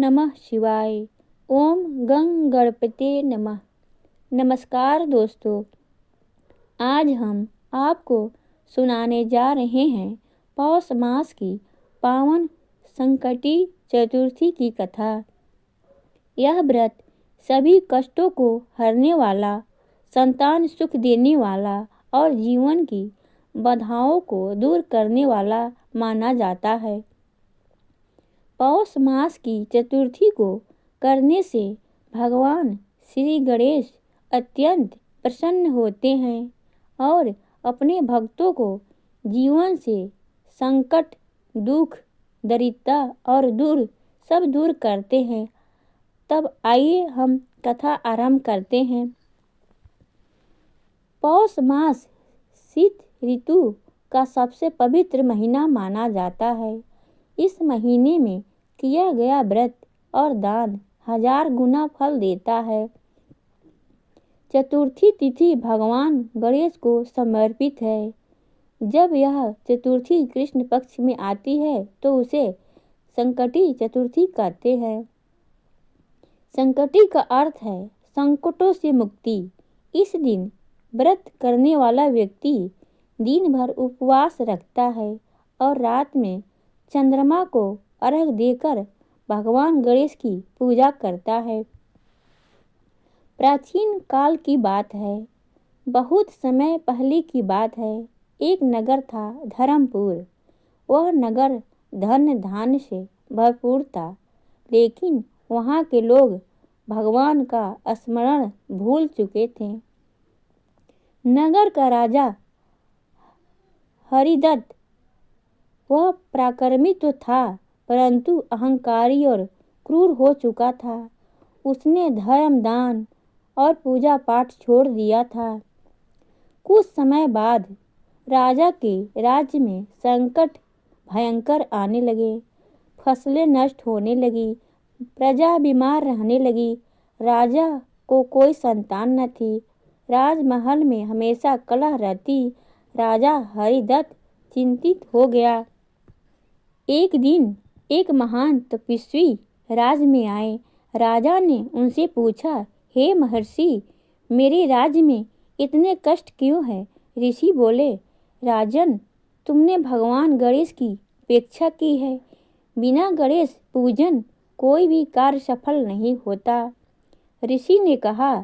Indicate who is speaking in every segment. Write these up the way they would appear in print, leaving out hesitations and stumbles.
Speaker 1: नमः शिवाय। ओम गं गणपते नमः। नमस्कार दोस्तों, आज हम आपको सुनाने जा रहे हैं पौष मास की पावन संकटी चतुर्थी की कथा। यह व्रत सभी कष्टों को हरने वाला, संतान सुख देने वाला और जीवन की बाधाओं को दूर करने वाला माना जाता है। पौष मास की चतुर्थी को करने से भगवान श्री गणेश अत्यंत प्रसन्न होते हैं और अपने भक्तों को जीवन से संकट, दुख, दरिद्रता और सब दूर करते हैं। तब आइए हम कथा आरंभ करते हैं। पौष मास शीत ऋतु का सबसे पवित्र महीना माना जाता है। इस महीने में किया गया व्रत और दान 1000 गुना फल देता है। चतुर्थी तिथि भगवान गणेश को समर्पित है। जब यह चतुर्थी कृष्ण पक्ष में आती है तो उसे संकटी चतुर्थी कहते हैं। संकटी का अर्थ है संकटों से मुक्ति। इस दिन व्रत करने वाला व्यक्ति दिन भर उपवास रखता है और रात में चंद्रमा को अर्घ देकर भगवान गणेश की पूजा करता है। प्राचीन काल की बात है, बहुत समय पहले की बात है। एक नगर था धर्मपुर। वह नगर धन धान्य से भरपूर था, लेकिन वहाँ के लोग भगवान का स्मरण भूल चुके थे। नगर का राजा हरिदत्त, वह पराक्रमी तो था परंतु अहंकारी और क्रूर हो चुका था। उसने धर्म, दान और पूजा पाठ छोड़ दिया था। कुछ समय बाद राजा के राज्य में संकट भयंकर आने लगे। फसलें नष्ट होने लगी, प्रजा बीमार रहने लगी। राजा को कोई संतान न थी। राजमहल में हमेशा कलह रहती। राजा हरिदत्त चिंतित हो गया। एक दिन एक महान तपस्वी राज में आए। राजा ने उनसे पूछा, हे महर्षि, मेरे राज्य में इतने कष्ट क्यों हैं? ऋषि बोले, राजन, तुमने भगवान गणेश की उपेक्षा की है। बिना गणेश पूजन कोई भी कार्य सफल नहीं होता। ऋषि ने कहा,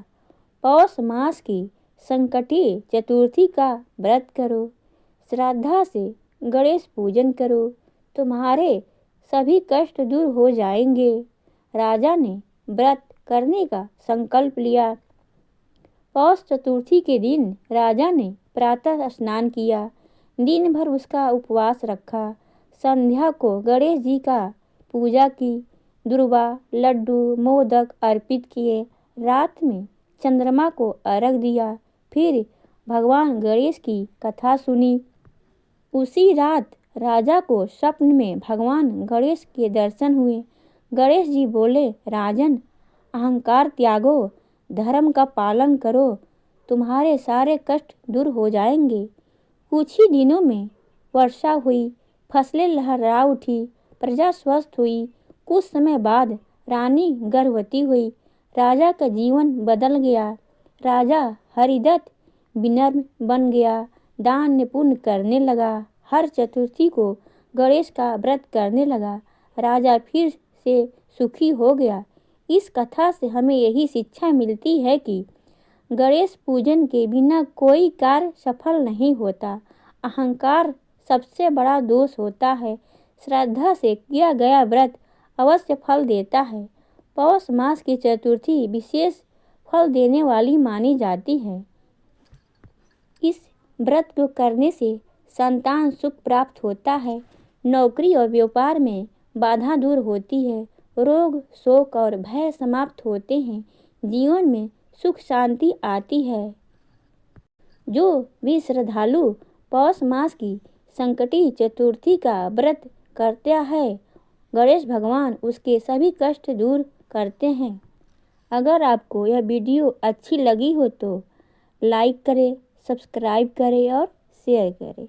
Speaker 1: पौष मास की संकटी चतुर्थी का व्रत करो, श्रद्धा से गणेश पूजन करो, तुम्हारे सभी कष्ट दूर हो जाएंगे। राजा ने व्रत करने का संकल्प लिया। पौष चतुर्थी के दिन राजा ने प्रातः स्नान किया। दिन भर उसका उपवास रखा। संध्या को गणेश जी का पूजा की। दुर्वा, लड्डू, मोदक अर्पित किए। रात में चंद्रमा को अर्घ दिया। फिर भगवान गणेश की कथा सुनी। उसी रात राजा को स्वप्न में भगवान गणेश के दर्शन हुए। गणेश जी बोले, राजन, अहंकार त्यागो, धर्म का पालन करो, तुम्हारे सारे कष्ट दूर हो जाएंगे। कुछ ही दिनों में वर्षा हुई, फसलें लहरा उठी, प्रजा स्वस्थ हुई। कुछ समय बाद रानी गर्भवती हुई। राजा का जीवन बदल गया। राजा हरिदत्त विनम्र बन गया, दान पुण्य करने लगा। हर चतुर्थी को गणेश का व्रत करने लगा। राजा फिर से सुखी हो गया। इस कथा से हमें यही शिक्षा मिलती है कि गणेश पूजन के बिना कोई कार्य सफल नहीं होता। अहंकार सबसे बड़ा दोष होता है। श्रद्धा से किया गया व्रत अवश्य फल देता है। पौष मास की चतुर्थी विशेष फल देने वाली मानी जाती है। इस व्रत को करने से संतान सुख प्राप्त होता है। नौकरी और व्यापार में बाधा दूर होती है। रोग, शोक और भय समाप्त होते हैं। जीवन में सुख शांति आती है। जो भी श्रद्धालु पौष मास की संकटी चतुर्थी का व्रत करता है, गणेश भगवान उसके सभी कष्ट दूर करते हैं। अगर आपको यह वीडियो अच्छी लगी हो तो लाइक करें, सब्सक्राइब करें और शेयर करें।